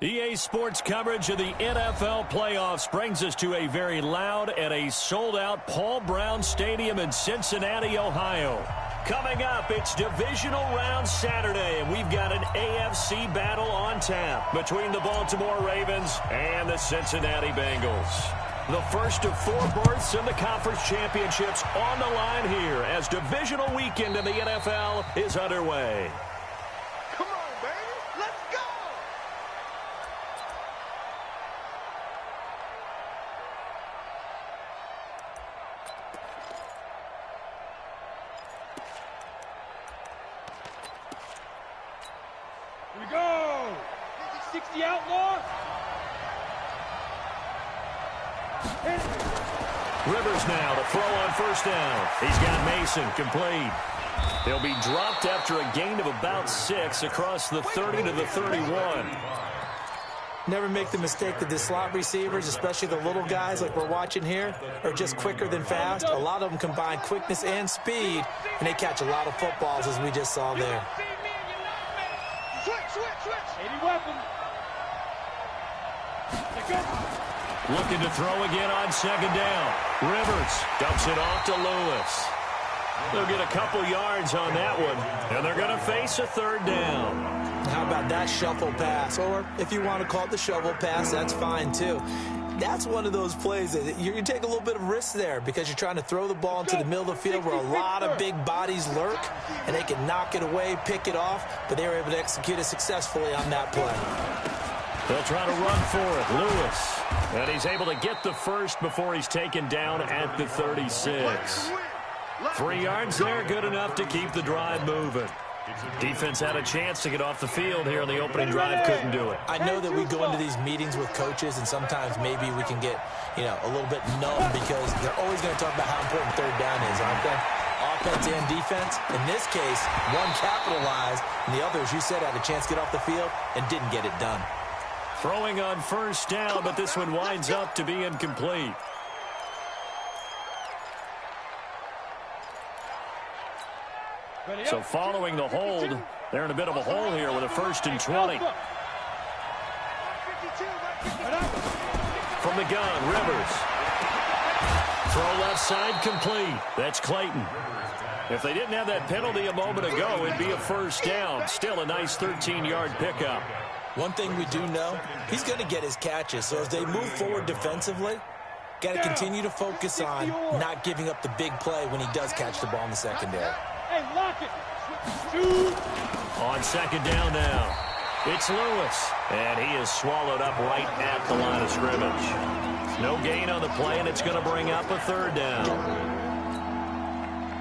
EA Sports coverage of the NFL playoffs brings us to a very loud and a sold-out Paul Brown Stadium in Cincinnati, Ohio. Coming up, it's Divisional Round Saturday, and we've got an AFC battle on tap between the Baltimore Ravens and the Cincinnati Bengals. The first of 4 berths in the conference championships on the line here as divisional weekend in the NFL is underway. Come on, baby. Let's go. Here we go. 60 outlaw. Rivers now to throw on first down. He's got Mason complete. He'll be dropped after a gain of about 6 across the 30 to the 31. Never make the mistake that the slot receivers, especially the little guys like we're watching here, are just quicker than fast. A lot of them combine quickness and speed, and they catch a lot of footballs, as we just saw there. Any weapon. Looking to throw again on second down. Rivers dumps it off to Lewis. They'll get a couple yards on that one, and they're going to face a third down. How about that shuffle pass? Or if you want to call it the shovel pass, that's fine too. That's one of those plays that you take a little bit of risk there because you're trying to throw the ball into the middle of the field where a lot of big bodies lurk, and they can knock it away, pick it off, but they were able to execute it successfully on that play. They'll try to run for it. Lewis. And he's able to get the first before he's taken down at the 36. 3 yards there, good enough to keep the drive moving. Defense had a chance to get off the field here in the opening drive, couldn't do it. I know that we go into these meetings with coaches, and sometimes maybe we can get, a little bit numb because they're always going to talk about how important third down is, aren't they? Offense and defense. In this case, one capitalized, and the other, as you said, had a chance to get off the field and didn't get it done. Throwing on first down, but this one winds up to be incomplete. So following the hold, they're in a bit of a hole here with a 1st and 20. From the gun, Rivers. Throw left side complete. That's Clayton. If they didn't have that penalty a moment ago, it'd be a first down. Still a nice 13-yard pickup. One thing we do know, he's going to get his catches. So as they move forward defensively, got to continue to focus on not giving up the big play when he does catch the ball in the secondary. Hey, lock it. On second down now, it's Lewis. And he is swallowed up right at the line of scrimmage. No gain on the play, and it's going to bring up a third down.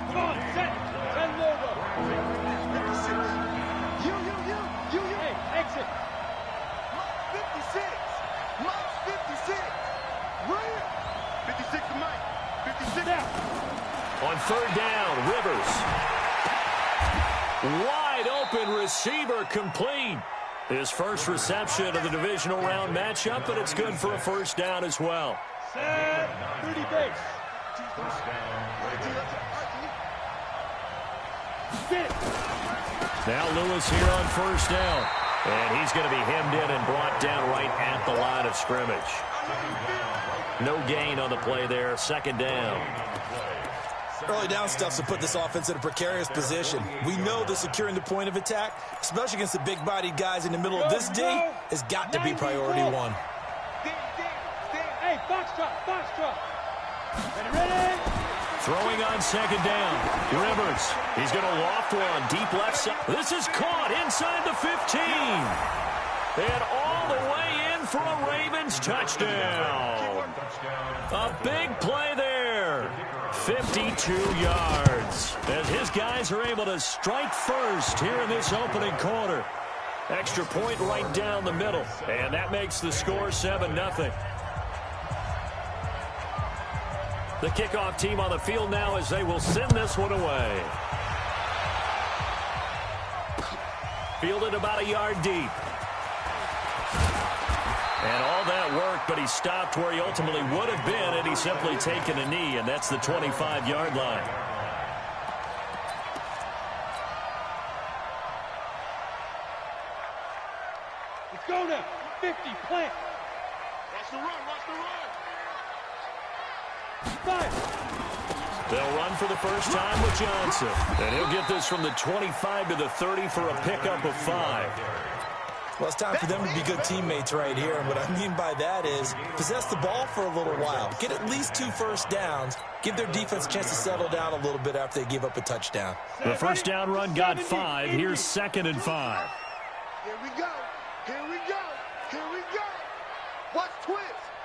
Come on, set. 10 logo. Hey, exit. 56. Mike's 56. Right. 56 to Mike. 56 down. On third down, Rivers. Wide open receiver complete. His first reception of the divisional round matchup, but it's good for a first down as well. Set. 30 base. Now Lewis here on first down. And he's going to be hemmed in and brought down right at the line of scrimmage. No gain on the play there. Second down. Early down stuff to put this offense in a precarious position. We know that securing the point of attack, especially against the big-bodied guys in the middle of this D, has got to be priority one. Hey, box drop. Ready? Throwing on second down. Rivers. He's going to loft one deep left side. This is caught inside the 15. And all the way in for a Ravens touchdown. A big play there. 52 yards. As his guys are able to strike first here in this opening quarter. Extra point right down the middle. And that makes the score 7-0. The kickoff team on the field now as they will send this one away. Fielded about a yard deep. And all that work, but he stopped where he ultimately would have been had he simply taken a knee, and that's the 25-yard line. Let's go now. 50, plant. Watch the run, watch the run. Fire. They'll run for the first time with Johnson. And he'll get this from the 25 to the 30 for a pickup of 5. Well, it's time for them to be good teammates right here. And what I mean by that is possess the ball for a little while. Get at least 2 first downs. Give their defense a chance to settle down a little bit after they give up a touchdown. The first down run got 5. Here's 2nd and 5. Here we go. Here we go. Here we go. Watch twist.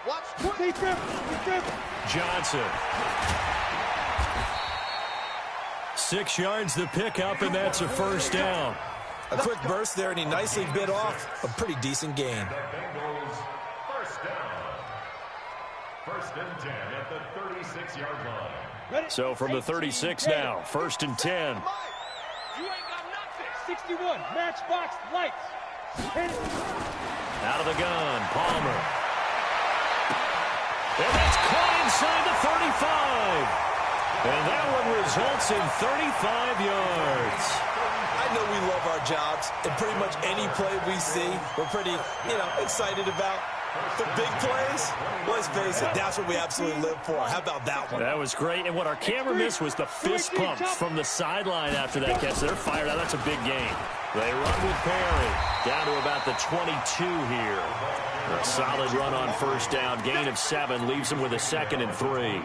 Watch twist. Deep dribble. Johnson. 6 yards the pickup, and that's a first down. A quick burst there, and he nicely bit off a pretty decent gain. First down. 1st and 10 at the 36-yard line. Ready? So from the 36 now, 1st and 10. You ain't got nothing. 61, matchbox lights. Hit it. Out of the gun, Palmer. And that's caught inside the 35. And that one results in 35 yards. I know we love our jobs, and pretty much any play we see, we're pretty, excited about. The big plays, let's face it, that's what we absolutely live for. How about that one? That was great, and what our camera missed was the fist pumps from the sideline after that catch. They're fired out. That's a big game. They run with Perry down to about the 22 here. A solid run on first down. Gain of 7 leaves them with a 2nd and 3.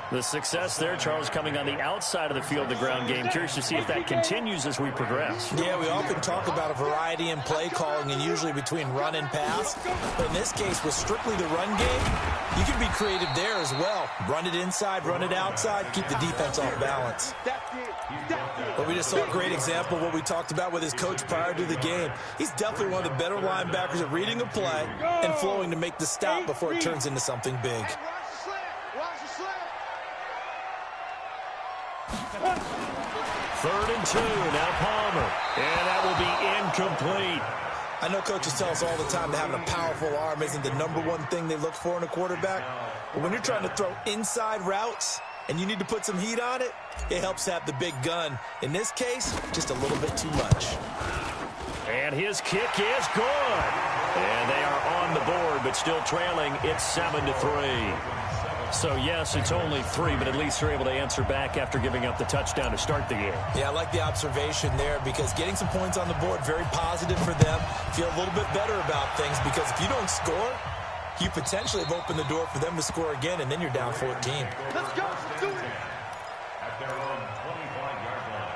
The success there, Charles, coming on the outside of the field, the ground game. Curious to see if that continues as we progress. Yeah, we often talk about a variety in play calling and usually between run and pass. But in this case, with strictly the run game, you can be creative there as well. Run it inside, run it outside, keep the defense off balance. But we just saw a great example of what we talked about with his coach prior to the game. He's definitely one of the better linebackers at reading a play and flowing to make the stop before it turns into something big. Third and 2, now Palmer. And that will be incomplete. I know coaches tell us all the time that having a powerful arm isn't the #1 thing they look for in a quarterback. But when you're trying to throw inside routes and you need to put some heat on it, it helps to have the big gun. In this case, just a little bit too much. And his kick is good. And they are on the board, but still trailing. It's 7-3. So, yes, it's only 3, but at least they're able to answer back after giving up the touchdown to start the game. Yeah, I like the observation there because getting some points on the board, very positive for them. Feel a little bit better about things because if you don't score, you potentially have opened the door for them to score again, and then you're down 14. Let's go. Do it. At their own 25-yard line.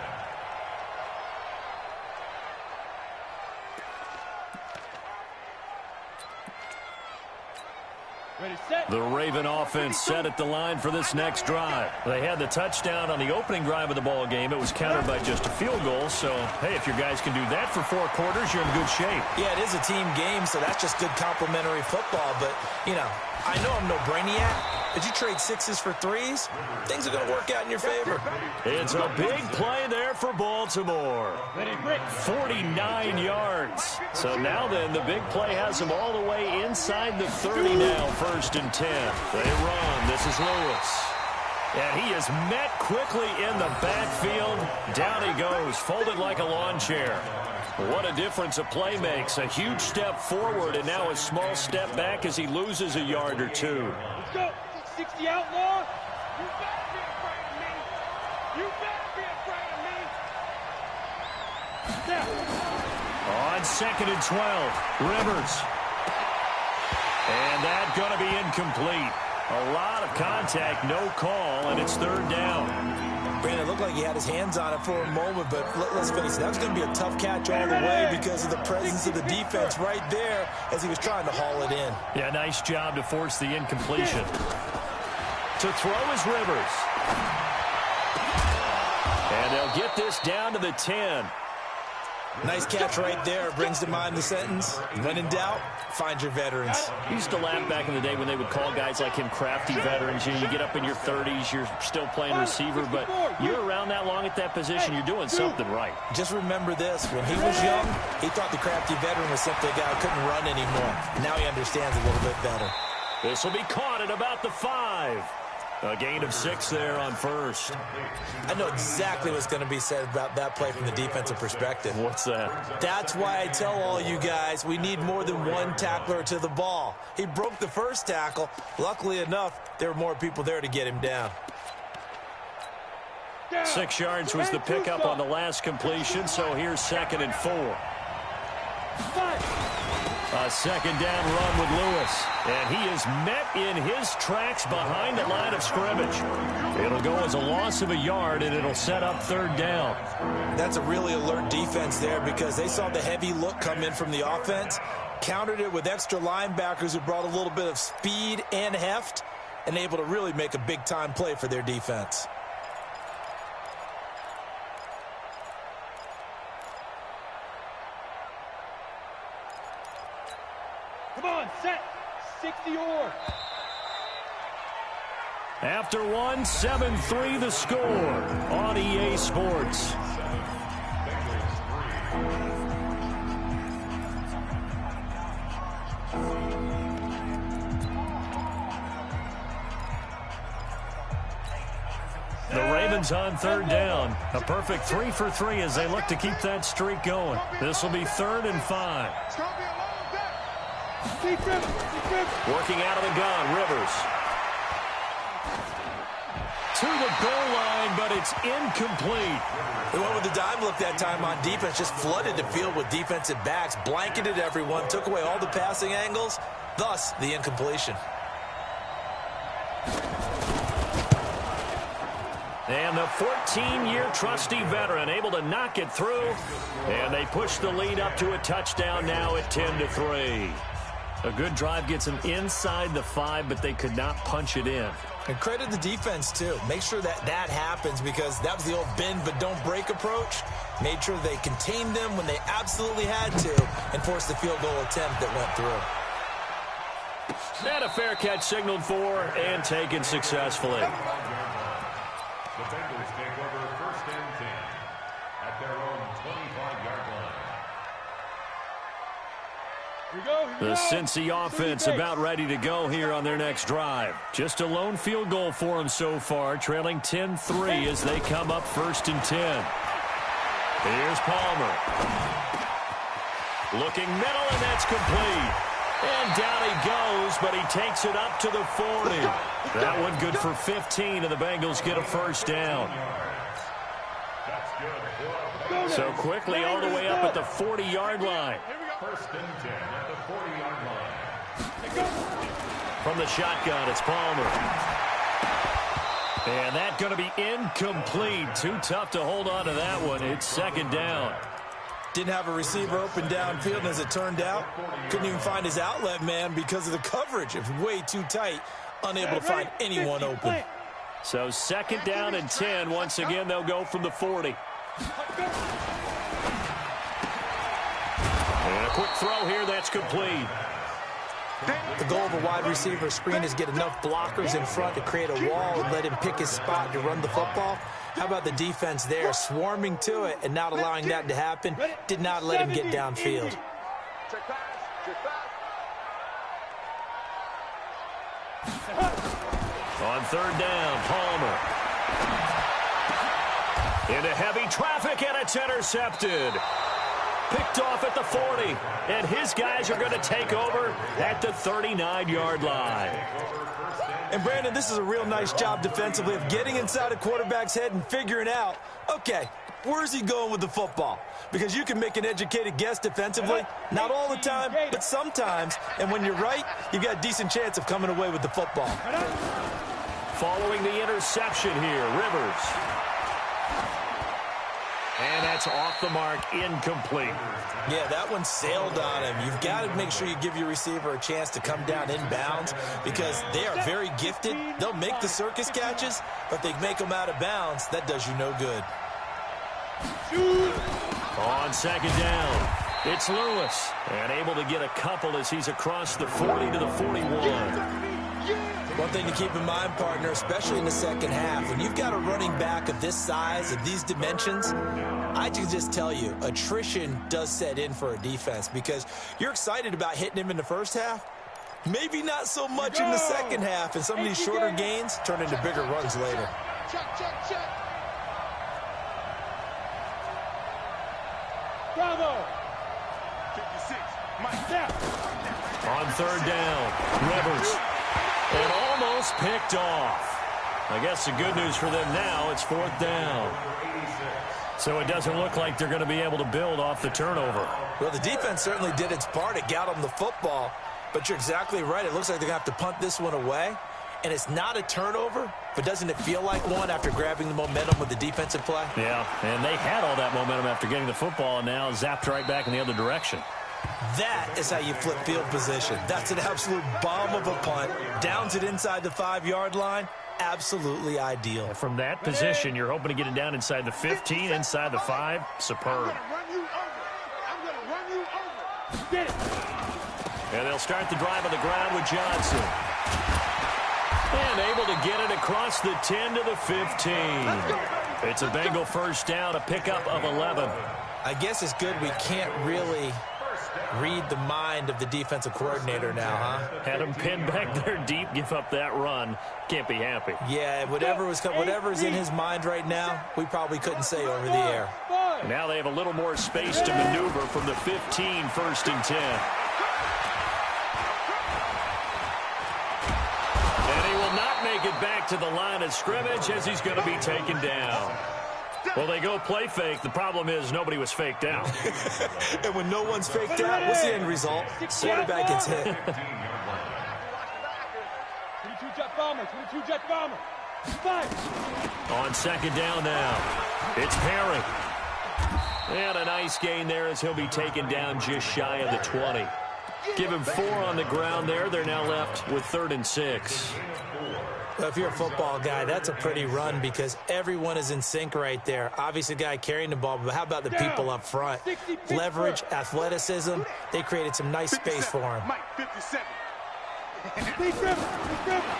Ready, set. The Raven offense set at the line for this next drive. They had the touchdown on the opening drive of the ball game. It was countered by just a field goal. So, hey, if your guys can do that for 4 quarters, you're in good shape. Yeah, it is a team game, so that's just good complimentary football. But, I know I'm no brainiac, but you trade 6s for 3s, things are going to work out in your favor. It's a big play there for Baltimore. 49 yards. So now then, the big play has them all the way inside the 30 now, 1st and 10. They run. This is Lewis. And he is met quickly in the backfield. Down he goes, folded like a lawn chair. What a difference a play makes. A huge step forward and now a small step back as he loses a yard or 2. Let's go. 60 outlaw. You better be afraid of me. You better be afraid of me. Step. On 2nd and 12, Rivers. And that's going to be incomplete. A lot of contact, no call, and it's 3rd down. Brandon, it looked like he had his hands on it for a moment, but let's face it, that was going to be a tough catch all the way because of the presence of the defense right there as he was trying to haul it in. Yeah, nice job to force the incompletion. To throw is Rivers. And they'll get this down to the 10. Nice catch right there. Brings to mind the sentence, when in doubt, find your veterans. I used to laugh back in the day when they would call guys like him crafty veterans. You get up in your 30s, you're still playing receiver, but you're around that long at that position, you're doing something right. Just remember this. When he was young, he thought the crafty veteran was simply a guy who couldn't run anymore. Now he understands a little bit better. This will be caught at about the 5. A gain of 6 there on first. I know exactly what's going to be said about that play from the defensive perspective. What's that? That's why I tell all you guys we need more than one tackler to the ball. He broke the first tackle. Luckily enough, there were more people there to get him down. 6 yards was the pickup on the last completion, so here's 2nd and 4. A 2nd down run with Lewis, and he is met in his tracks behind the line of scrimmage. It'll go as a loss of a yard, and it'll set up 3rd down. That's a really alert defense there because they saw the heavy look come in from the offense, countered it with extra linebackers who brought a little bit of speed and heft, and able to really make a big-time play for their defense. Come on, set. 60 or. After 1, 7-3 the score on EA Sports. The Ravens on 3rd down. A perfect 3 for 3 as they look to keep that streak going. This will be 3rd and 5. It's going to be a long day. Working out of the gun, Rivers. To the goal line, but it's incomplete. They went with the dime look that time on defense, just flooded the field with defensive backs, blanketed everyone, took away all the passing angles, thus the incompletion. And the 14-year trusty veteran able to knock it through, and they push the lead up to a touchdown now at 10-3. A good drive gets them inside the 5, but they could not punch it in. And credit the defense, too. Make sure that happens because that was the old bend but don't break approach. Made sure they contained them when they absolutely had to and forced the field goal attempt that went through. And a fair catch signaled for and taken successfully. The Bengals take over 1st and 10 at their own 25-yard line. The Cincy offense about ready to go here on their next drive. Just a lone field goal for them so far, trailing 10-3 as they come up 1st and 10. Here's Palmer. Looking middle, and that's complete. And down he goes, but he takes it up to the 40. That one good for 15, and the Bengals get a 1st down. So quickly all the way up at the 40-yard line. 1st and 10 at the 40-yard line. From the shotgun, it's Palmer. And that's going to be incomplete. Too tough to hold on to that one. It's 2nd down. Didn't have a receiver open downfield, and as it turned out, couldn't even find his outlet man because of the coverage. It was way too tight, unable to find anyone open. So 2nd down and 10. Once again, they'll go from the 40. And a quick throw here, that's complete. The goal of a wide receiver screen is get enough blockers in front to create a wall and let him pick his spot to run the football. How about the defense there, swarming to it and not allowing that to happen? Did not let him get downfield. On 3rd down, Palmer. Into heavy traffic, and it's intercepted. Picked off at the 40, and his guys are going to take over at the 39-yard line. And, Brandon, this is a real nice job defensively of getting inside a quarterback's head and figuring out, okay, where's he going with the football? Because you can make an educated guess defensively, not all the time, but sometimes. And when you're right, you've got a decent chance of coming away with the football. Following the interception here, Rivers. And that's off the mark, incomplete. Yeah, that one sailed on him. You've got to make sure you give your receiver a chance to come down inbounds because they are very gifted. They'll make the circus catches, but they make them out of bounds. That does you no good. On 2nd down, it's Lewis. And able to get a couple as he's across the 40 to the 41. One thing to keep in mind, partner, especially in the second half, when you've got a running back of this size, of these dimensions, I can just tell you, attrition does set in for a defense because you're excited about hitting him in the first half, Maybe not so much in the second half, and some of these shorter gains turn into bigger runs later. Check, check, check. Bravo. 56. Mike. Step. On third down, Rivers. And almost picked off. I guess the good news for them now, it's fourth down. So it doesn't look like they're going to be able to build off the turnover. Well, the defense certainly did its part. It got them the football. But you're exactly right. It looks like they're going to have to punt this one away. And it's not a turnover, but doesn't it feel like one after grabbing the momentum with the defensive play? Yeah, and they had all that momentum after getting the football and now zapped right back in the other direction. That is how you flip field position. That's an absolute bomb of a punt. Downs it inside the 5-yard line. Absolutely ideal. And from that position, you're hoping to get it down inside the 15, inside the 5. Superb. I'm going to run you over. I'm going to run you over. Get it. And they'll start the drive on the ground with Johnson. And able to get it across the 10 to the 15. It's a Bengal first down, a pickup of 11. I guess it's good we can't really read the mind of the defensive coordinator now, huh? Had him pinned back there deep, give up that run. Can't be happy. Yeah, whatever's in his mind right now, we probably couldn't say over the air. Now they have a little more space to maneuver from the 15, first and 10. And he will not make it back to the line of scrimmage as he's going to be taken down. Well, they go play fake. The problem is nobody was faked out. And when no one's faked out, what's the end result? Quarterback gets hit. 22-jet bomber, 22-jet bomber. Five. On second down now, it's Perry. And a nice gain there as he'll be taken down just shy of the 20. Give him 4 on the ground there. They're now left with 3rd and 6. Well, if you're a football guy, that's a pretty run because everyone is in sync right there. Obviously, the guy carrying the ball, but how about the people up front? Leverage, athleticism. They created some nice space for him. Mike, 57.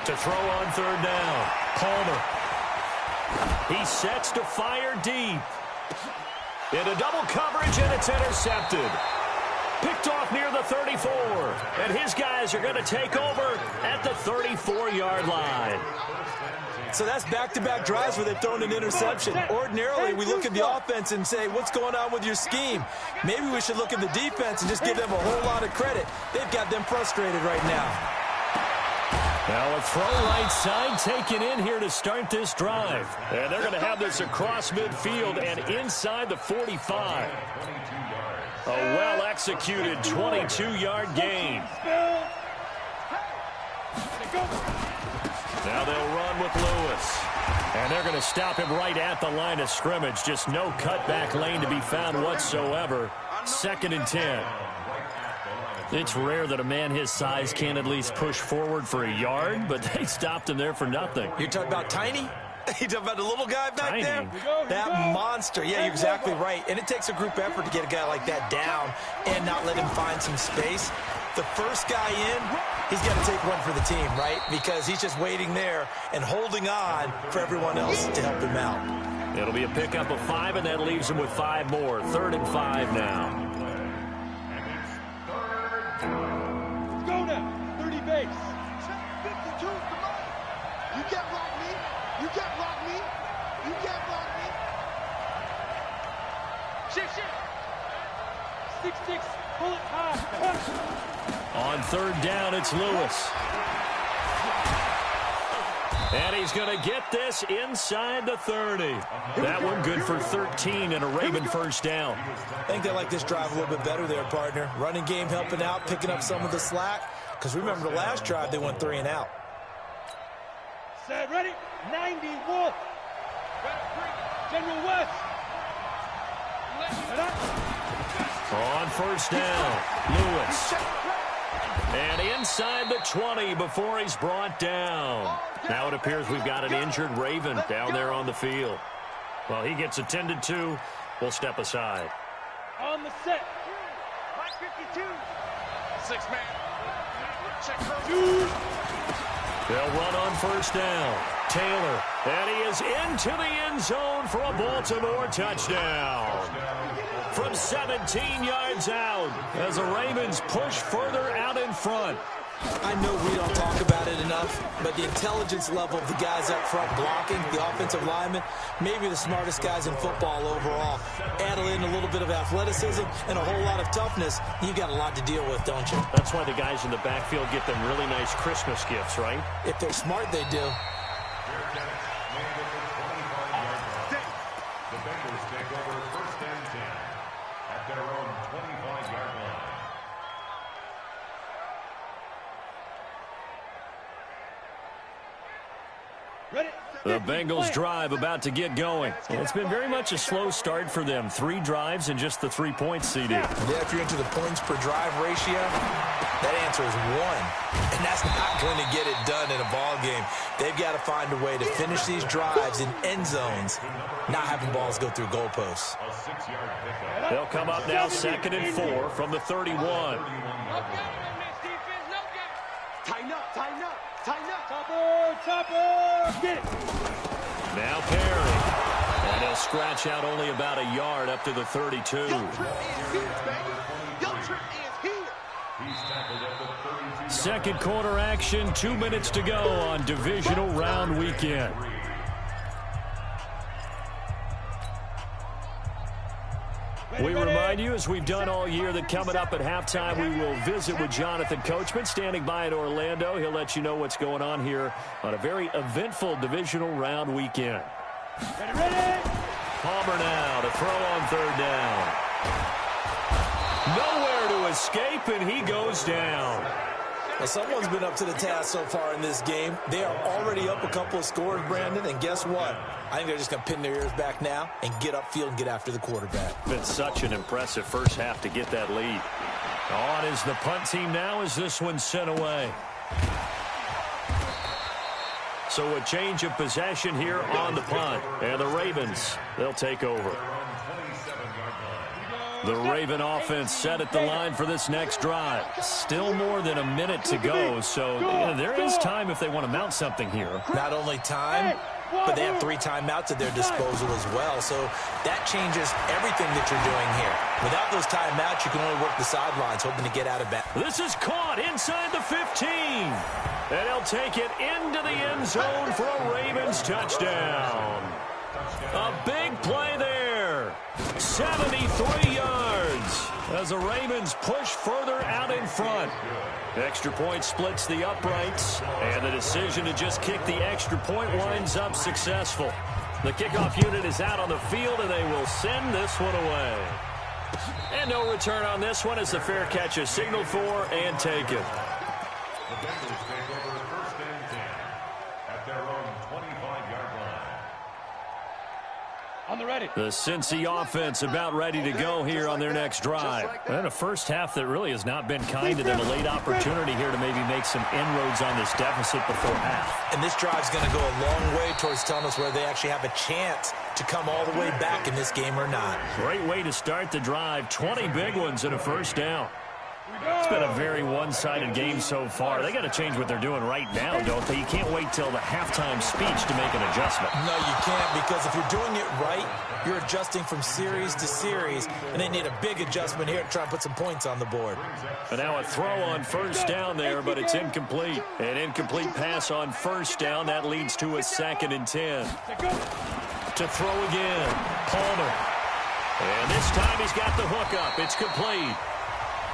To throw on 3rd down, Palmer. He sets to fire deep. Into double coverage, and it's intercepted. Picked off near the 34. And his guys are going to take over at the 34-yard line. So that's back-to-back drives where they've thrown an interception. Ordinarily, we look at the offense and say, what's going on with your scheme? Maybe we should look at the defense and just give them a whole lot of credit. They've got them frustrated right now. Now a throw right side taken in here to start this drive. And they're going to have this across midfield and inside the 45. A well-executed 22-yard gain. Now they'll run with Lewis. And they're going to stop him right at the line of scrimmage. Just no cutback lane to be found whatsoever. 2nd and 10. It's rare that a man his size can at least push forward for a yard, but they stopped him there for nothing. You're talking about Tiny? You talking about the little guy back Tiny. there? That monster. Yeah, you're exactly right. And it takes a group effort to get a guy like that down and not let him find some space. The first guy in, he's got to take one for the team, right? Because he's just waiting there and holding on for everyone else to help him out. It'll be a pickup of 5, and that leaves him with 5 more. 3rd and 5 now. Let's go now. 30 base. 52, come on. You can't block me. You can't block me. You can't block me. Shit. 6-6. Pull it high. On 3rd down, it's Lewis. And he's going to get this inside the 30. That one good for 13 and a Raven first down. I think they like this drive a little bit better there, partner. Running game helping out, picking up some of the slack. Because remember the last drive, they went 3 and out. Set, ready? 90 Wolf. General West. On first down, Lewis. And inside the 20 before he's brought down. Now it appears we've got an injured Raven down there on the field. Well, he gets attended to. We'll step aside. On the set. Mike 52. 6 man. Check They'll run on first down. Taylor. And he is into the end zone for a Baltimore touchdown. From 17 yards out as the Ravens push further out in front. I know we don't talk about it enough, but the intelligence level of the guys up front blocking, the offensive linemen, maybe the smartest guys in football overall. Add in a little bit of athleticism and a whole lot of toughness, you got a lot to deal with, don't you? That's why the guys in the backfield get them really nice Christmas gifts, right? If they're smart, they do. The Bengals take over first and 10 at their own 25-yard line. The Bengals drive about to get going. It's been very much a slow start for them. 3 drives and just the 3 points, CD. Yeah, if you're into the points per drive ratio, that answer is 1. And that's not going to get it done in a ball game. They've got to find a way to finish these drives in end zones, not having balls go through goalposts. They'll come up now 2nd and 4 from the 31. Tighten up, tighten up, tighten up. Chopper, get it. Now Perry. And he'll scratch out only about a yard up to the 32. Your trip is here, baby. Your trip is here. He's tackled at the 32. Second quarter action, 2 minutes to go on divisional round weekend. We remind you, as we've done all year, that coming up at halftime, we will visit with Jonathan Coachman, standing by in Orlando. He'll let you know what's going on here on a very eventful divisional round weekend. Ready? Palmer now to throw on 3rd down. Nowhere to escape, and he goes down. Well, someone's been up to the task so far in this game. They are already up a couple of scores, Brandon, and guess what? I think they're just going to pin their ears back now and get upfield and get after the quarterback. Been such an impressive first half to get that lead. On is the punt team now as this one's sent away. So a change of possession here on the punt. And the Ravens, they'll take over. The Raven offense set at the line for this next drive. Still more than a minute to go, so there is time if they want to mount something here. Not only time, but they have 3 timeouts at their disposal as well, so that changes everything that you're doing here. Without those timeouts, you can only work the sidelines, hoping to get out of bounds. This is caught inside the 15. And he'll take it into the end zone for a Ravens touchdown. A big play there. 73 yards as the Ravens push further out in front. Extra point splits the uprights, and the decision to just kick the extra point winds up successful. The kickoff unit is out on the field, and they will send this one away. And no return on this one as the fair catch is signaled for and taken. The Bengals take over first and 10 at their own 25-yard line. On the ready. The Cincy offense about ready to go here on their next drive. And a first half that really has not been kind to them. A late opportunity here to maybe make some inroads on this deficit before half. And this drive's going to go a long way towards telling us whether they actually have a chance to come all the way back in this game or not. Great way to start the drive. 20 big ones and a first down. It's been a very one-sided game so far. They got to change what they're doing right now, don't they? You can't wait till the halftime speech to make an adjustment. No, you can't, because if you're doing it right, you're adjusting from series to series, and they need a big adjustment here to try and put some points on the board. And now a throw on first down there, but it's incomplete. An incomplete pass on first down. That leads to a 2nd and 10. To throw again, Palmer. And this time he's got the hook up. It's complete.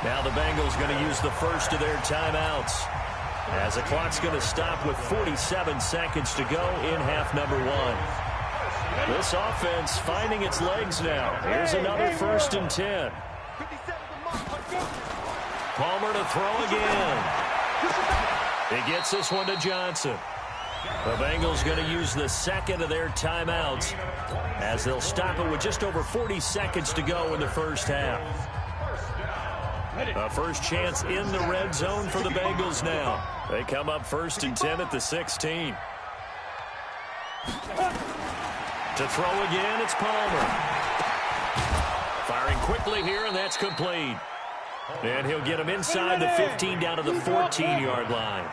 Now the Bengals going to use the first of their timeouts, as the clock's going to stop with 47 seconds to go in half number 1. This offense finding its legs now. Here's another 1st and 10. Palmer to throw again. He gets this one to Johnson. The Bengals going to use the 2nd of their timeouts, as they'll stop it with just over 40 seconds to go in the first half. A first chance in the red zone for the Bengals now. They come up 1st and 10 at the 16. To throw again, it's Palmer. Firing quickly here, and that's complete. And he'll get him inside the 15 down to the 14-yard line.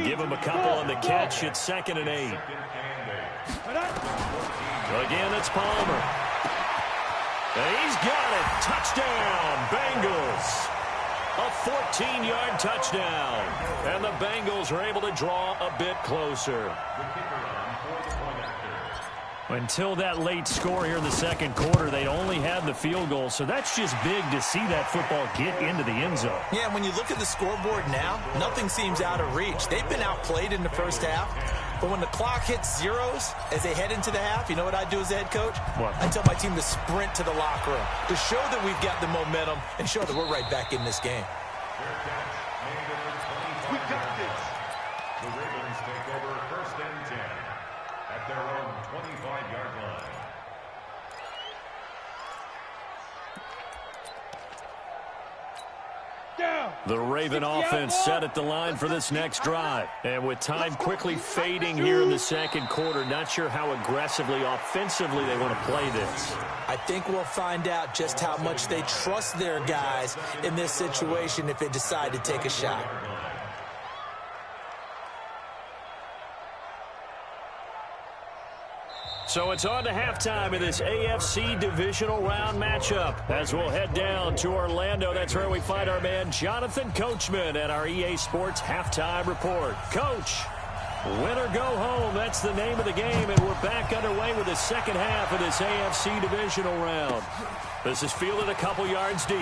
Give him a couple on the catch. It's 2nd and 8. Again, it's Palmer. And he's got it. Touchdown, Bengals. A 14-yard touchdown. And the Bengals are able to draw a bit closer. Until that late score here in the second quarter, they only had the field goal, so that's just big to see that football get into the end zone. Yeah, when you look at the scoreboard now, nothing seems out of reach. They've been outplayed in the first half, but when the clock hits zeros as they head into the half, you know what I do as a head coach? What? I tell my team to sprint to the locker room to show that we've got the momentum and show that we're right back in this game. We got this. The Ravens take over first and 10 at their own 25-yard line. The Raven offense set at the line for this next drive. And with time quickly fading here in the second quarter, not sure how aggressively, offensively they want to play this. I think we'll find out just how much they trust their guys in this situation if they decide to take a shot. So it's on to halftime in this AFC divisional round matchup. As we'll head down to Orlando, that's where we find our man Jonathan Coachman at our EA Sports Halftime Report. Coach, win or go home, that's the name of the game, and we're back underway with the second half of this AFC divisional round. This is fielded a couple yards deep.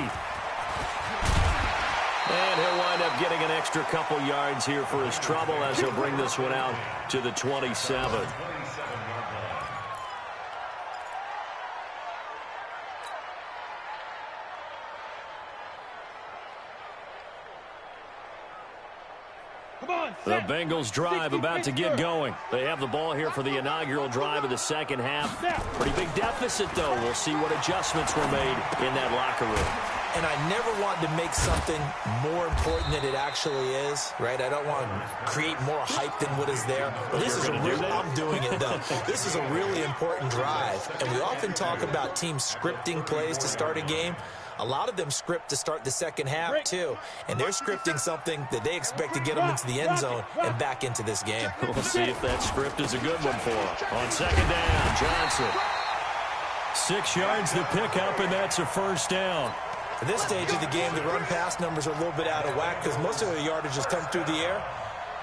And he'll wind up getting an extra couple yards here for his trouble as he'll bring this one out to the 27. The Bengals drive about to get going. They have the ball here for the inaugural drive of the second half. Pretty big deficit, though. We'll see what adjustments were made in that locker room. And I never want to make something more important than it actually is, right? I don't want to create more hype than what is there. But this is I'm doing it, though. This is a really important drive. And we often talk about teams scripting plays to start a game. A lot of them script to start the second half, too. And they're scripting something that they expect to get them into the end zone and back into this game. We'll see if that script is a good one for them. On second down, Johnson. 6 yards to pick up, and that's a first down. At this stage of the game, the run-pass numbers are a little bit out of whack because most of the yardage has come through the air.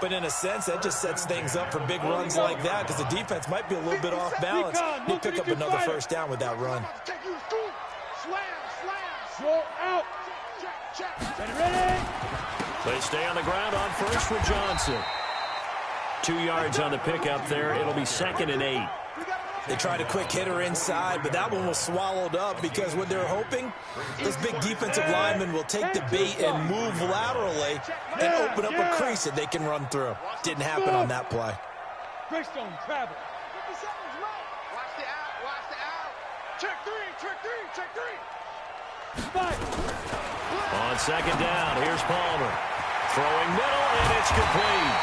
But in a sense, that just sets things up for big runs like that because the defense might be a little bit off balance. They pick up another first down with that run. Out. Ready? They stay on the ground on first with Johnson. 2 yards on the pickup there. It'll be 2nd and 8. They tried a quick hitter inside, but that one was swallowed up because what they're hoping, this big defensive lineman will take the bait and move laterally and open up a crease that they can run through. Didn't happen on that play. Greystone travel. Watch the out. Watch the out. Check three. Check three. Check three. On second down, here's Palmer. Throwing middle, and it's complete.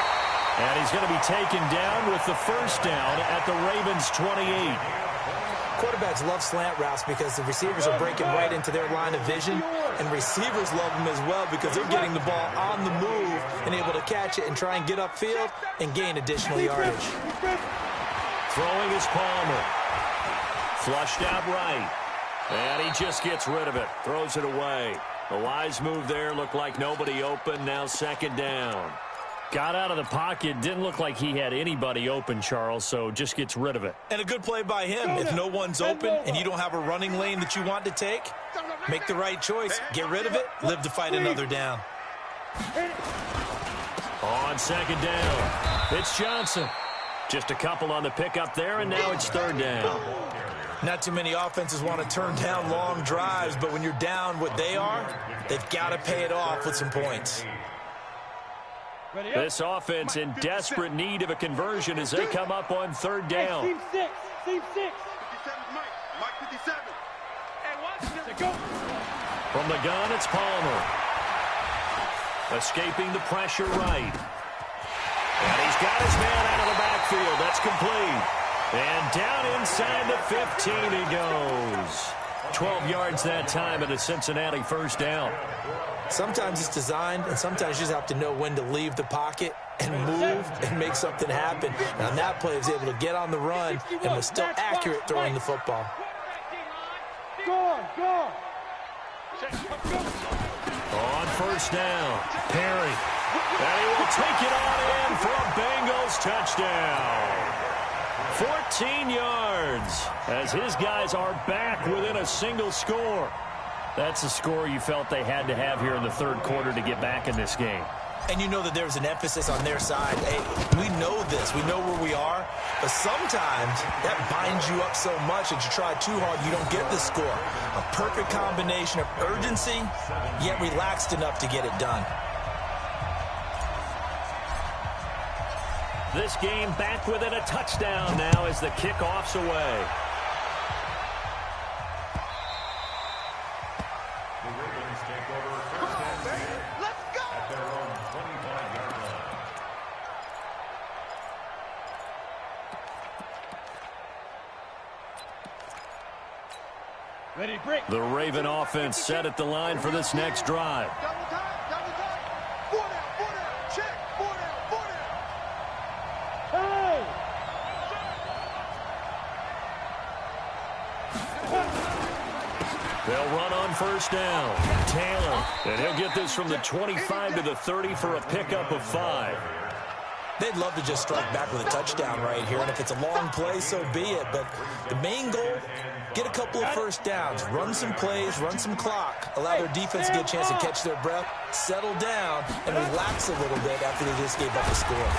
And he's going to be taken down with the first down at the Ravens' 28. Quarterbacks love slant routes because the receivers are breaking right into their line of vision, and receivers love them as well because they're getting the ball on the move and able to catch it and try and get upfield and gain additional yardage. Throwing is Palmer. Flushed out right. And he just gets rid of it. Throws it away. A wise move there. Looked like nobody open. Now second down. Got out of the pocket. Didn't look like he had anybody open, Charles, so just gets rid of it. And a good play by him. If no one's open and you don't have a running lane that you want to take, make the right choice. Get rid of it. Live to fight another down. On second down, it's Johnson. Just a couple on the pickup there, and now it's third down. Not too many offenses want to turn down long drives, but when you're down what they are, they've got to pay it off with some points. This offense in desperate need of a conversion as they come up on third down. Team 6. Team 6. 57 Mike 57. And watch this. Go. From the gun, it's Palmer. Escaping the pressure right. And he's got his man out of the backfield. That's complete. And down inside the 15 he goes. 12 yards that time at a Cincinnati first down. Sometimes it's designed, and sometimes you just have to know when to leave the pocket and move and make something happen. And on that play, he was able to get on the run and was still accurate throwing the football. Go. On first down. Perry. And he will take it on in for a Bengals touchdown. 14 yards as his guys are back within a single score. That's a score you felt they had to have here in the third quarter to get back in this game. And you know that there's an emphasis on their side. Hey, we know this. We know where we are. But sometimes that binds you up so much that you try too hard, you don't get the score. A perfect combination of urgency, yet relaxed enough to get it done. This game back within a touchdown now as the kickoff's away. The Ravens take over first and 10 at their own 25-yard line. Ready, break. The Raven offense set at the line for this next drive. Double time, double time. 4 down, check. 4 down, 4 down. Hey! They'll run on first down. Taylor, and he'll get this from the 25 to the 30 for a pickup of 5. They'd love to just strike back with a touchdown right here, and if it's a long play, so be it. But the main goal, get a couple of first downs, run some plays, run some clock, allow their defense to get a chance to catch their breath, settle down, and relax a little bit after they just gave up a score.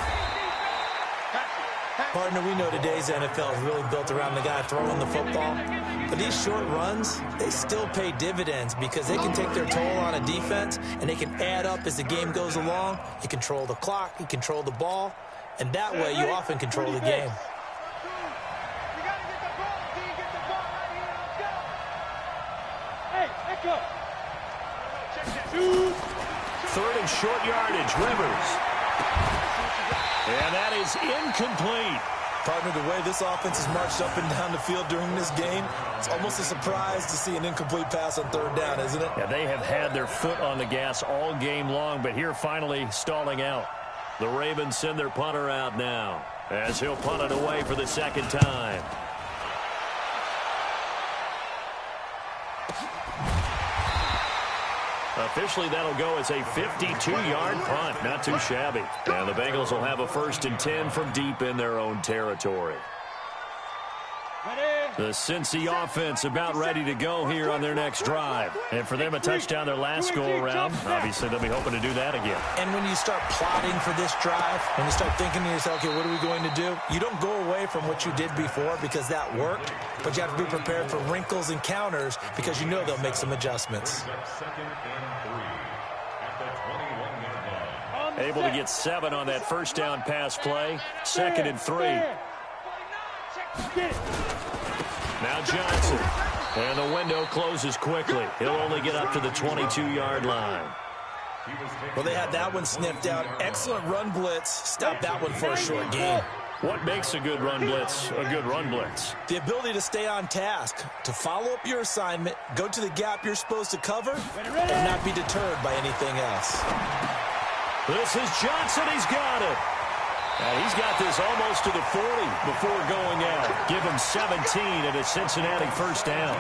Partner, we know today's NFL is really built around the guy throwing the football. But these short runs, they still pay dividends because they can take their toll on a defense and they can add up as the game goes along. You control the clock, you control the ball, and that way you often control the game. You gotta get the ball, D. Get the ball right here. Let's go. Hey, let's go. Check that. Third and short yardage, Rivers. And that is incomplete. Partner, the way this offense has marched up and down the field during this game, it's almost a surprise to see an incomplete pass on third down, isn't it? Yeah, they have had their foot on the gas all game long, but here finally stalling out. The Ravens send their punter out now as he'll punt it away for the second time. Officially, that'll go as a 52-yard punt. Not too shabby. And the Bengals will have a 1st and 10 from deep in their own territory. The Cincy offense about ready to go here on their next drive. And for them, a touchdown their last go-around. Obviously, they'll be hoping to do that again. And when you start plotting for this drive, when you start thinking to yourself, okay, what are we going to do? You don't go away from what you did before because that worked, but you have to be prepared for wrinkles and counters because you know they'll make some adjustments. Second and 3 at the 21-yard line. Able to get 7 on that first down pass play. 2nd and 3. Now Johnson. And the window closes quickly. He'll only get up to the 22-yard line. Well, they had that one sniffed out. Excellent run blitz. Stop that one for a short gain. What makes a good run blitz a good run blitz? The ability to stay on task, to follow up your assignment, go to the gap you're supposed to cover, and not be deterred by anything else. This is Johnson. He's got it. And he's got this almost to the 40 before going out. Give him 17 and a Cincinnati first down.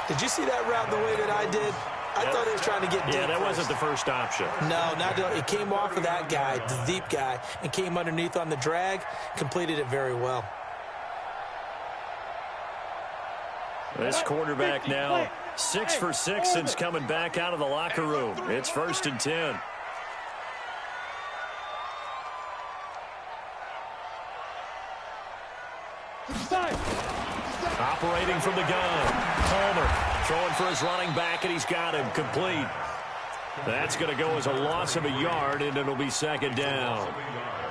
Did you see that route the way that I did? I thought he was trying to get deep. Yeah, that first. wasn't the first option. No, it came off of that guy, the deep guy, and came underneath on the drag, completed it very well. This quarterback now 6 for 6 since coming back out of the locker room. It's 1st and 10. Operating from the gun. Palmer throwing for his running back, and he's got him complete. That's going to go as a loss of a yard, and it'll be 2nd down.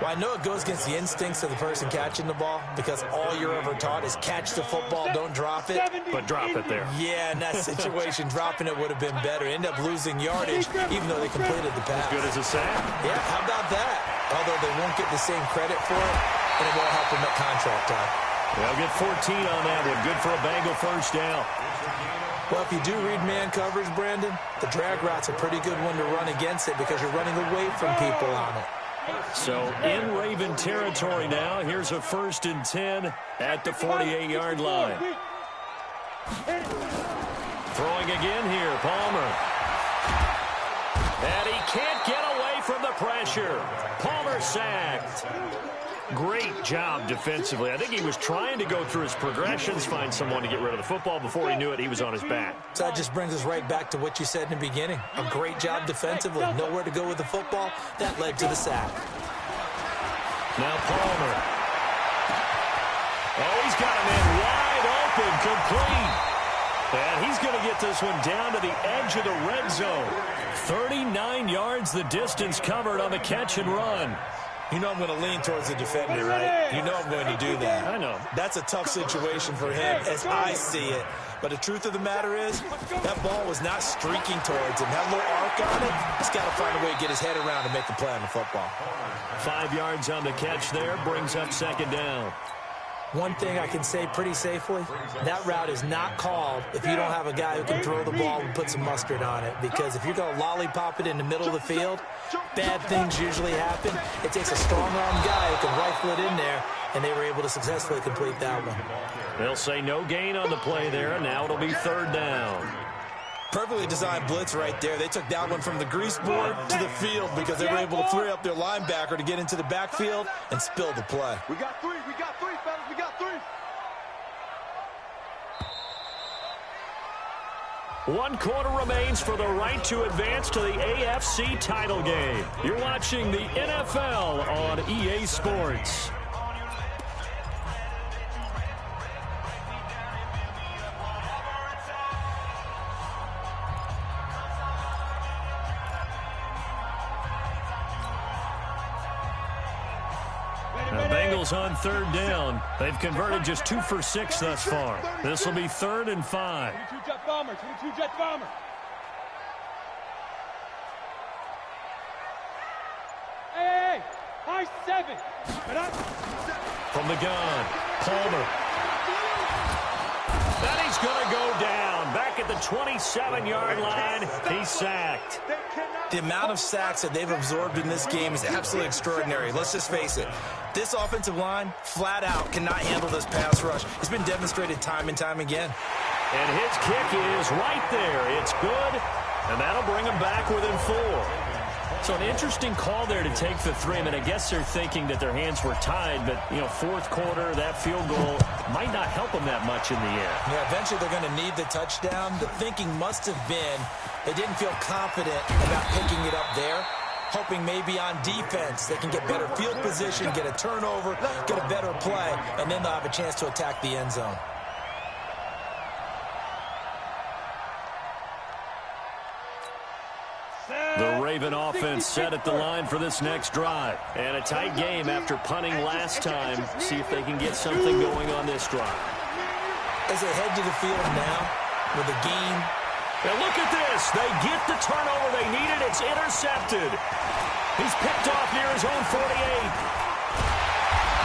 Well, I know it goes against the instincts of the person catching the ball because all you're ever taught is catch the football, don't drop it. But drop it there. Yeah, in that situation, dropping it would have been better. End up losing yardage, even though they completed the pass. As good as a sack. Yeah, how about that? Although they won't get the same credit for it, and it won't help them at contract time. They'll get 14 on that one. Good for a Bengal first down. Well, if you do read man coverage, Brandon, the drag route's a pretty good one to run against it because you're running away from people on it. So in Raven territory now. Here's a 1st and 10 at the 48-yard line. Throwing again here, Palmer. And he can't get away from the pressure. Palmer sacked. Great job defensively. I think he was trying to go through his progressions, find someone to get rid of the football. Before he knew it, he was on his back. So that just brings us right back to what you said in the beginning. A great job defensively. Nowhere to go with the football. That led to the sack. Now Palmer. Oh, he's got him in wide open, complete. And he's going to get this one down to the edge of the red zone. 39 yards the distance covered on the catch and run. You know I'm going to lean towards the defender, right? You know I'm going to do that. I know. That's a tough situation for him as I see it. But the truth of the matter is, that ball was not streaking towards him. That little arc on it, he's got to find a way to get his head around and make the play on the football. 5 yards on the catch there, brings up second down. One thing I can say pretty safely, that route is not called if you don't have a guy who can throw the ball and put some mustard on it. Because if you're going to lollipop it in the middle of the field, bad things usually happen. It takes a strong-arm guy who can rifle it in there, and they were able to successfully complete that one. They'll say no gain on the play there, and now it'll be third down. Perfectly designed blitz right there. They took that one from the grease board to the field because they were able to free up their linebacker to get into the backfield and spill the play. We got three, fellas, we got three. 1 quarter remains for the right to advance to the AFC title game. You're watching the NFL on EA Sports. Bengals on third down. They've converted just 2 for 6 thus far. This will be 3rd and 5. 22 jet bomber, 22 jet bomber. Hey, high 7. From the gun, Palmer. Then he's going to go down. Back at the 27-yard line, he's sacked. The amount of sacks that they've absorbed in this game is absolutely extraordinary. Let's just face it. This offensive line, flat out, cannot handle this pass rush. It's been demonstrated time and time again. And his kick is right there. It's good, and that'll bring him back within 4. So an interesting call there to take the 3. I mean, I guess they're thinking that their hands were tied, but, you know, 4th quarter, that field goal might not help them that much in the air. Yeah, eventually they're going to need the touchdown. The thinking must have been they didn't feel confident about picking it up there, hoping maybe on defense they can get better field position, get a turnover, get a better play, and then they'll have a chance to attack the end zone. The Raven offense set at the line for this next drive. And a tight game after punting last time. See if they can get something going on this drive. As they head to the field now with a gain. And look at this. They get the turnover they needed. It's intercepted. He's picked off near his own 48.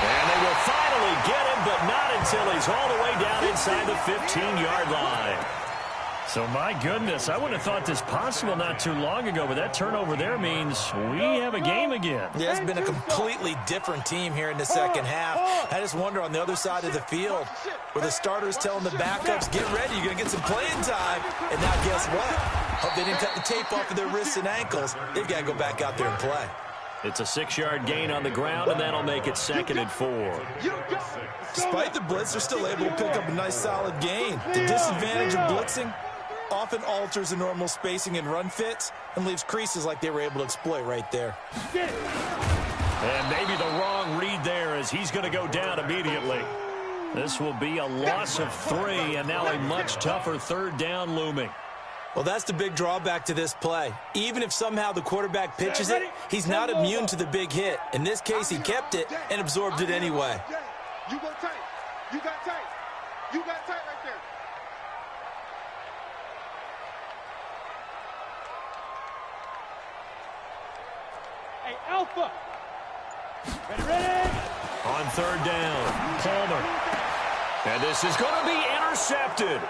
And they will finally get him, but not until he's all the way down inside the 15-yard line. So, my goodness, I wouldn't have thought this possible not too long ago, but that turnover there means we have a game again. Yeah, it's been a completely different team here in the second half. I just wonder on the other side of the field, where the starters telling the backups, get ready, you're going to get some playing time. And now guess what? Hope they didn't cut the tape off of their wrists and ankles. They've got to go back out there and play. It's a 6-yard gain on the ground, and that'll make it 2nd and 4. Despite the blitz, they're still able to pick up a nice solid gain. The disadvantage of blitzing often alters the normal spacing and run fits and leaves creases like they were able to exploit right there. And maybe the wrong read there as he's going to go down immediately. This will be a loss of 3, and now a much tougher 3rd down looming. Well, that's the big drawback to this play. Even if somehow the quarterback pitches it, he's not immune to the big hit. In this case, he kept it and absorbed it anyway. You go tight. You got tight. You got tight right there. Hey, Alpha. Ready. On 3rd down, Palmer. And this is going to be intercepted.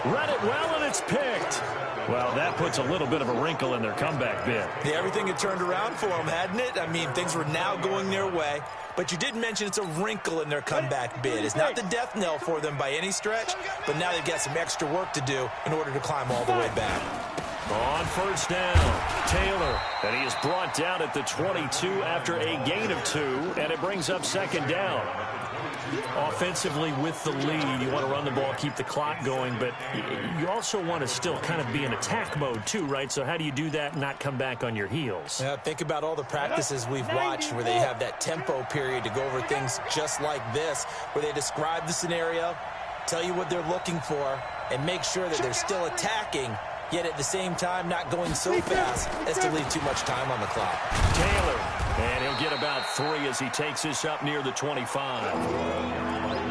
Read it well, and it's picked. Well, that puts a little bit of a wrinkle in their comeback bid. Yeah, everything had turned around for them, hadn't it? I mean, things were now going their way. But you did mention it's a wrinkle in their comeback bid. It's not the death knell for them by any stretch, but now they've got some extra work to do in order to climb all the way back. On 1st down, Taylor, and he is brought down at the 22 after a gain of 2, and it brings up second down. Offensively with the lead, you want to run the ball, keep the clock going, but you also want to still kind of be in attack mode too, right? So how do you do that and not come back on your heels? Yeah, think about all the practices we've watched where they have that tempo period to go over things just like this, where they describe the scenario, tell you what they're looking for, and make sure that they're still attacking, yet at the same time not going so fast as to leave too much time on the clock. Taylor, and he'll get about 3 as he takes this up near the 25.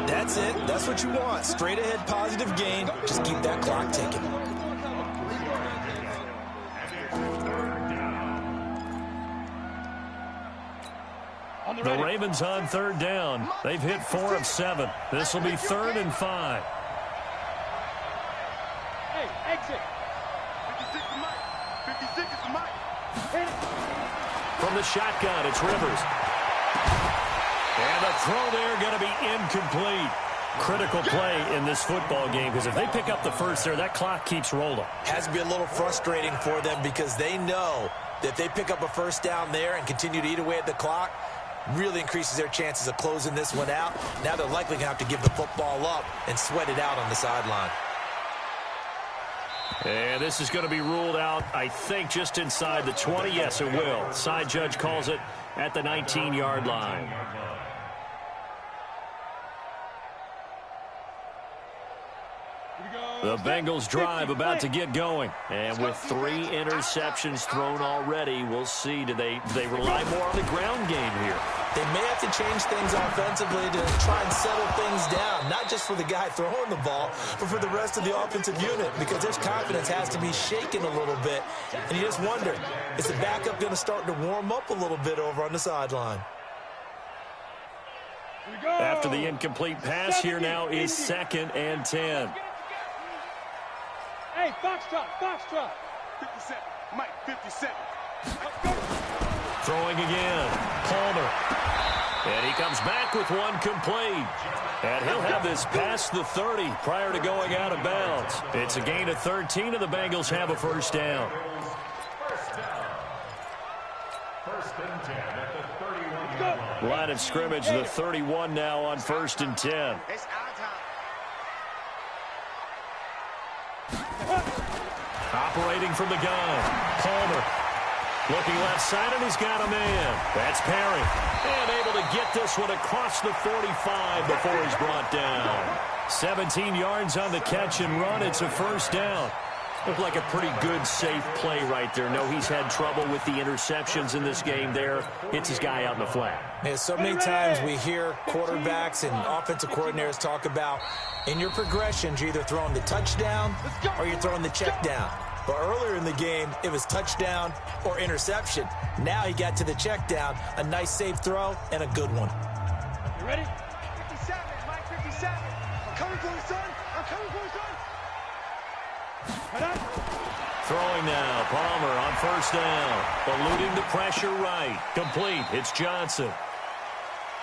That's it. That's what you want. Straight ahead positive gain. Just keep that clock ticking. The Ravens on third down. They've hit 4 of 7. This will be 3rd and 5. Hey, exit. 56 is Mike. 56 is Mike. From the shotgun, it's Rivers. And the throw there going to be incomplete. Critical play in this football game, because if they pick up the first there, that clock keeps rolling. Has to be a little frustrating for them because they know that if they pick up a first down there and continue to eat away at the clock, really increases their chances of closing this one out. Now they're likely going to have to give the football up and sweat it out on the sideline. And this is going to be ruled out, I think, just inside the 20. Yes, it will. Side judge calls it at the 19-yard line. The Bengals drive about to get going. And with 3 interceptions thrown already, we'll see. Do they rely more on the ground game here? They may have to change things offensively to try and settle things down, not just for the guy throwing the ball, but for the rest of the offensive unit, because their confidence has to be shaken a little bit. And you just wonder, is the backup going to start to warm up a little bit over on the sideline? After the incomplete pass, here now is 2nd and 10. Hey, Foxtrot, Foxtrot. 57, Mike, 57. Throwing again, Palmer. And he comes back with one complete. And he'll have this past the 30 prior to going out of bounds. It's a gain of 13, and the Bengals have a first down. First and 10 at the 31. Line of scrimmage, the 31 now on 1st and 10. It's our time. Operating from the gun, Palmer. Looking left side, and he's got a man. That's Perry. And able to get this one across the 45 before he's brought down. 17 yards on the catch and run. It's a first down. Looked like a pretty good, safe play right there. No, he's had trouble with the interceptions in this game there. Hits his guy out in the flat. Yeah, so many times we hear quarterbacks and offensive coordinators talk about in your progressions, you're either throwing the touchdown or you're throwing the check down. But earlier in the game, it was touchdown or interception. Now he got to the check down, a nice safe throw, and a good one. You ready? 57, Mike, 57. I'm coming for you, son. I'm coming for you, son. Throwing now, Palmer on first down. Eluding the pressure right. Complete. It's Johnson.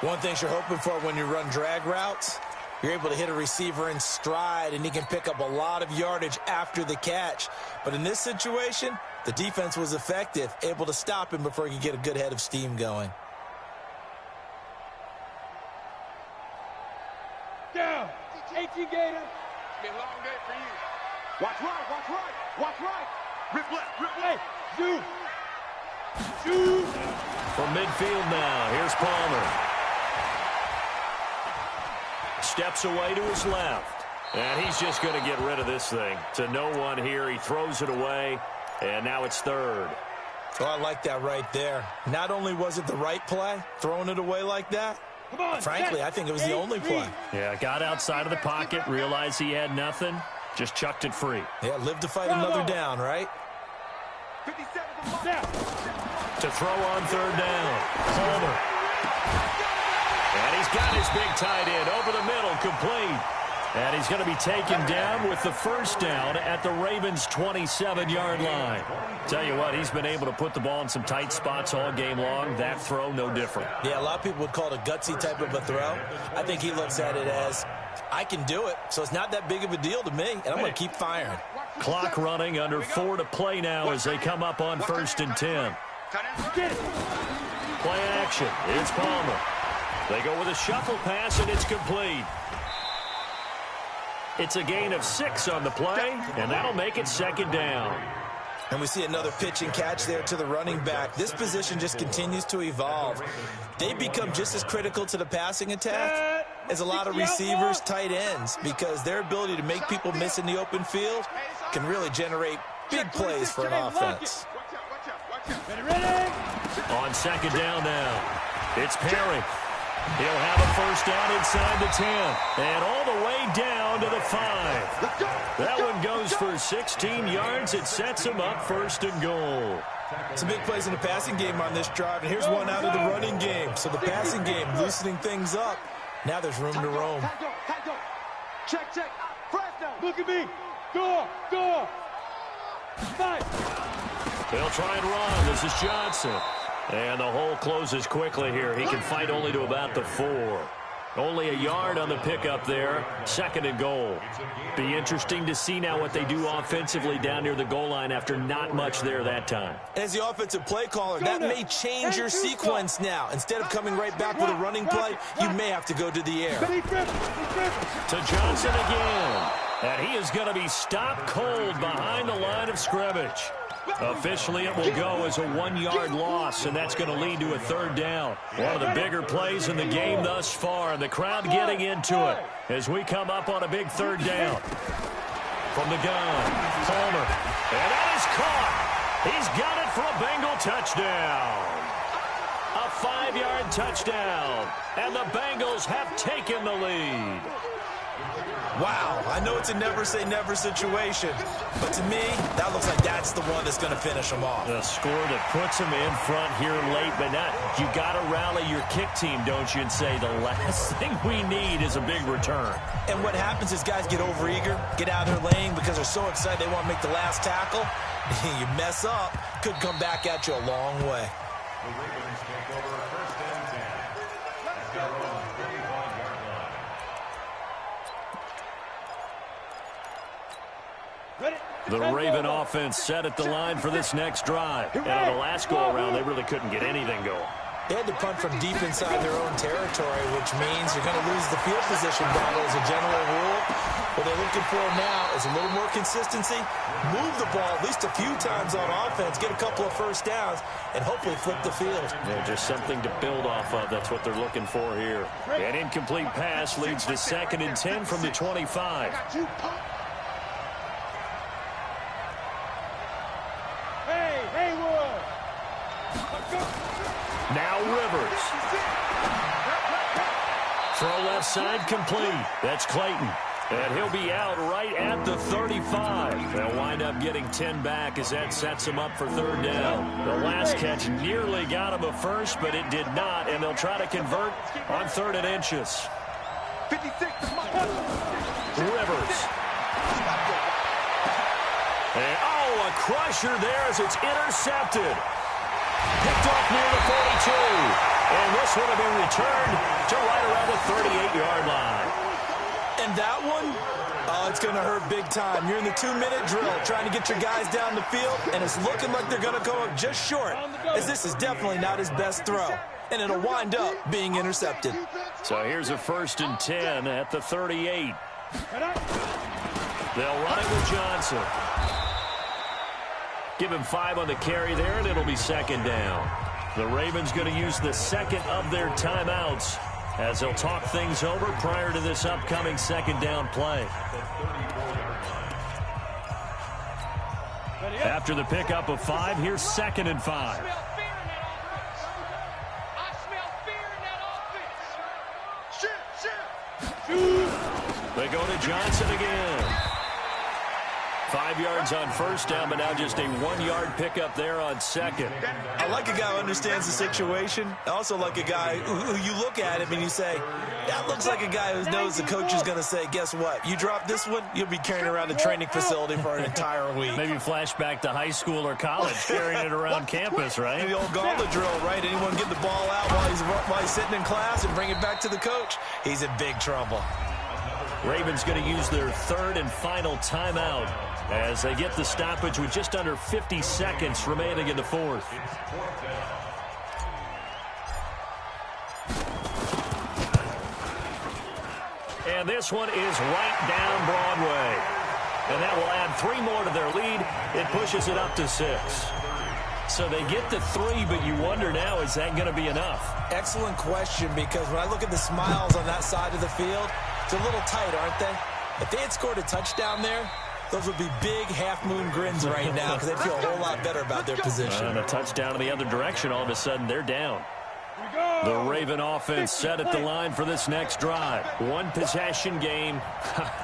One thing you're hoping for when you run drag routes, you're able to hit a receiver in stride, and he can pick up a lot of yardage after the catch. But in this situation, the defense was effective, able to stop him before he could get a good head of steam going. Down. 18 Gator. It's been a long day for you. Watch right, watch right, watch right. Rip left, rip left. Hey, shoot. From midfield now, here's Palmer. Steps away to his left. And he's just going to get rid of this thing. To no one here. He throws it away. And now it's 3rd. Oh, I like that right there. Not only was it the right play, throwing it away like that, Come on, frankly, I think it was the only play. Yeah, got outside of the pocket, realized he had nothing, just chucked it free. Yeah, live to fight another down, right? 57 is Mike. Down. To throw on 3rd down. Palmer. And he's got his big tight end over the middle, complete. And he's going to be taken down with the first down at the Ravens' 27-yard line. Tell you what, he's been able to put the ball in some tight spots all game long. That throw, no different. Yeah, a lot of people would call it a gutsy type of a throw. I think he looks at it as, I can do it, so it's not that big of a deal to me, and I'm going to keep firing. Watch Clock running, under 4 to play now as they come up on 1st and 10. Play action. It's Palmer. They go with a shuffle pass, and it's complete. It's a gain of 6 on the play, and that'll make it 2nd down. And we see another pitch and catch there to the running back. This position just continues to evolve. They become just as critical to the passing attack as a lot of receivers, tight ends, because their ability to make people miss in the open field can really generate big plays for an offense. On 2nd down now, it's Perry. He'll have a 1st down inside the 10 and all the way down to the 5. That one goes for 16 yards. It sets him up 1st and goal. Some big plays in the passing game on this drive, and here's one out of the running game. So the passing game loosening things up. Now there's room to roam. Check. Look at me. Door. Fight. They'll try and run. This is Johnson. And the hole closes quickly here. He can fight only to about the 4. Only a yard on the pickup there. 2nd and goal. Be interesting to see now what they do offensively down near the goal line after not much there that time. As the offensive play caller, that may change your sequence now. Instead of coming right back with a running play, you may have to go to the air. To Johnson again. And he is going to be stopped cold behind the line of scrimmage. Officially, it will go as a 1-yard loss, and that's going to lead to a 3rd down. One of the bigger plays in the game thus far, and the crowd getting into it as we come up on a big 3rd down. From the gun, Palmer, and that is caught. He's got it for a Bengal touchdown. A 5-yard touchdown, and the Bengals have taken the lead. Wow, I know it's a never-say-never situation, but to me, that looks like that's the one that's going to finish them off. A score that puts them in front here late, but not. You got to rally your kick team, don't you, and say the last thing we need is a big return. And what happens is guys get overeager, get out of their lane because they're so excited they want to make the last tackle. You mess up, could come back at you a long way. The Ravens take over 1st and 10 at their own 35-yard line. The Raven offense set at the line for this next drive. And on the last go-around, they really couldn't get anything going. They had to punt from deep inside their own territory, which means you're going to lose the field position battle as a general rule. What they're looking for now is a little more consistency, move the ball at least a few times on offense, get a couple of 1st downs, and hopefully flip the field. Yeah, just something to build off of. That's what they're looking for here. An incomplete pass leads to 2nd and 10 from the 25. Now Rivers. Throw left side complete. That's Clayton. And he'll be out right at the 35. They'll wind up getting 10 back as that sets them up for 3rd down. The last catch nearly got him a 1st, but it did not, and they'll try to convert on 3rd and inches. 56. Rivers. And, a crusher there as it's intercepted. Picked off near the 42. And this would have been returned to right around the 38-yard line. And that one, it's going to hurt big time. You're in the 2-minute drill trying to get your guys down the field, and it's looking like they're going to go up just short, as this is definitely not his best throw. And it'll wind up being intercepted. So here's a 1st and 10 at the 38. They'll run it with Johnson. Give him 5 on the carry there, and it'll be 2nd down. The Ravens going to use the 2nd of their timeouts as they'll talk things over prior to this upcoming 2nd down play. After the pickup of 5, here's 2nd and 5. I smell fear in that offense. They go to Johnson again. 5 yards on 1st down, but now just a 1-yard pickup there on 2nd. I like a guy who understands the situation. I also like a guy who you look at him and you say, that looks like a guy who knows the coach is going to say, guess what? You drop this one, you'll be carrying around the training facility for an entire week. Maybe flashback to high school or college, carrying it around campus, right? The old gauntlet drill, right? Anyone get the ball out while he's sitting in class and bring it back to the coach, he's in big trouble. Ravens going to use their 3rd and final timeout as they get the stoppage with just under 50 seconds remaining in the fourth. And this one is right down Broadway. And that will add 3 more to their lead. It pushes it up to 6. So they get the 3, but you wonder now, is that going to be enough? Excellent question, because when I look at the smiles on that side of the field, it's a little tight, aren't they? If they had scored a touchdown there, those would be big half-moon grins right now because they'd feel a whole lot better about their position. And a touchdown in the other direction, all of a sudden they're down. The Raven offense set at the line for this next drive. One possession game.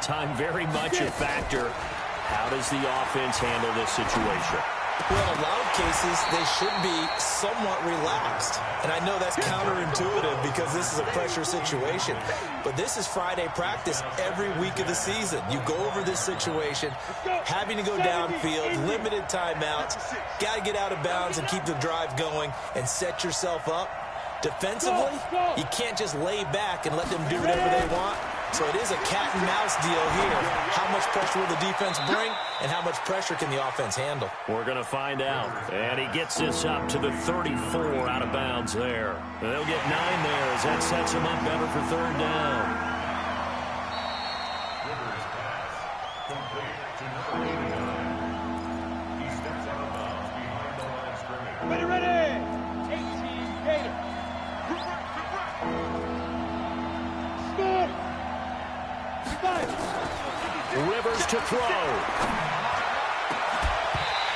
Time very much a factor. How does the offense handle this situation? Well, in a lot of cases, they should be somewhat relaxed. And I know that's counterintuitive because this is a pressure situation. But this is Friday practice every week of the season. You go over this situation, having to go downfield, limited timeouts, got to get out of bounds and keep the drive going and set yourself up. Defensively, you can't just lay back and let them do whatever they want. So it is a cat and mouse deal here. How much pressure will the defense bring, and how much pressure can the offense handle? We're going to find out. And he gets this up to the 34 out of bounds there. They'll get 9 there as that sets him up better for 3rd down. Rivers pass complete to number 89. He steps out of bounds behind the line of scrimmage. Ready. 18 Gator. Rivers to throw.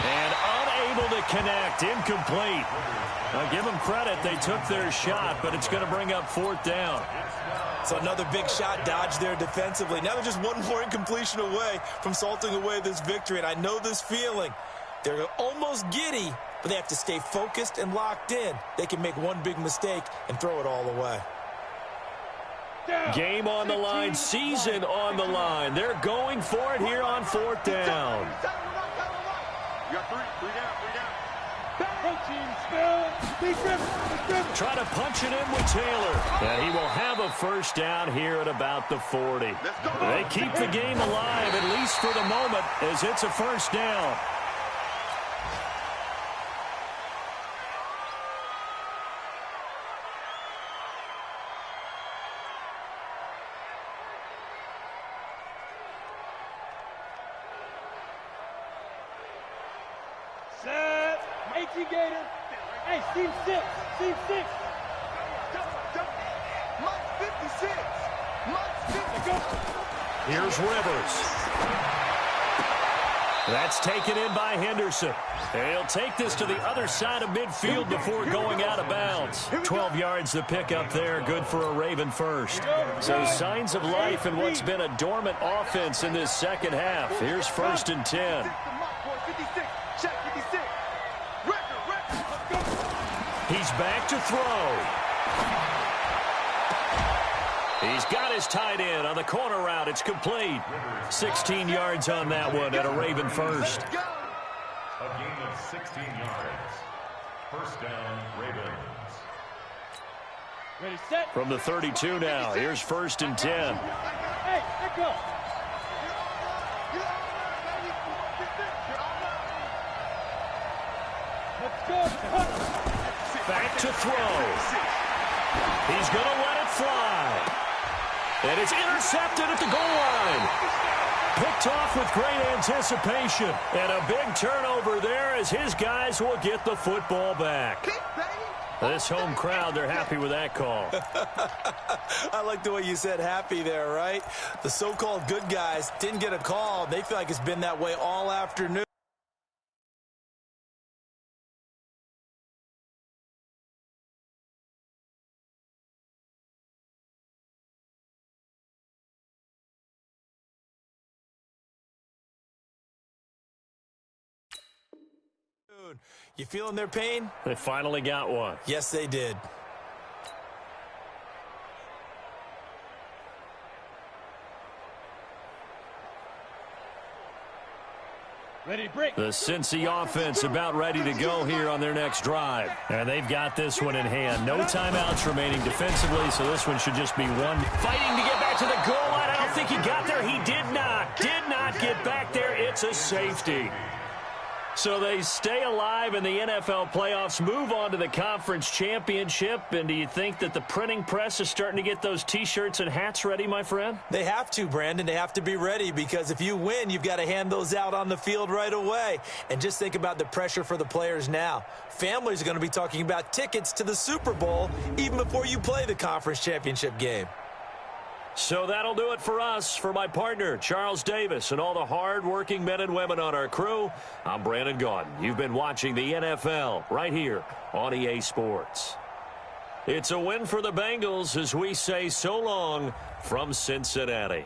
And unable to connect. Incomplete. Now give them credit. They took their shot, but it's going to bring up 4th down. So another big shot dodge there defensively. Now they're just one more incompletion away from salting away this victory. And I know this feeling. They're almost giddy, but they have to stay focused and locked in. They can make one big mistake and throw it all away. Game on the line, season on the line. They're going for it here on 4th down. You got 3 down. Try to punch it in with Taylor. And he will have a 1st down here at about the 40. They keep the game alive, at least for the moment, as it's a 1st down. Set. 18 Gator. Hey, team 6. Team 6. Mike 56. Here's Rivers. That's taken in by Henderson. He'll take this to the other side of midfield before going out of bounds. 12 yards to pick up there. Good for a Raven 1st. So signs of life in what's been a dormant offense in this second half. Here's 1st and 10. He's back to throw. He's got his tight end on the corner route. It's complete. 16 yards on that one at a Raven 1st. A gain of 16 yards. 1st down, Ravens. Ready, set. From the 32 now. Here's 1st and 10. Hey, let go. Let's go. Back to throw. He's going to let it fly. And it's intercepted at the goal line. Picked off with great anticipation. And a big turnover there as his guys will get the football back. This home crowd, they're happy with that call. I like the way you said happy there, right? The so-called good guys didn't get a call. They feel like it's been that way all afternoon. You feeling their pain? They finally got one. Yes, they did. Ready, break. The Cincy offense about ready to go here on their next drive. And they've got this one in hand. No timeouts remaining defensively, so this one should just be one. Fighting to get back to the goal line. I don't think he got there. He did not. Did not get back there. It's a safety. So they stay alive in the NFL playoffs, move on to the conference championship. And do you think that the printing press is starting to get those T-shirts and hats ready, my friend? They have to, Brandon. They have to be ready because if you win, you've got to hand those out on the field right away. And just think about the pressure for the players now. Families are going to be talking about tickets to the Super Bowl even before you play the conference championship game. So that'll do it for us. For my partner, Charles Davis, and all the hard-working men and women on our crew, I'm Brandon Gaudin. You've been watching the NFL right here on EA Sports. It's a win for the Bengals as we say so long from Cincinnati.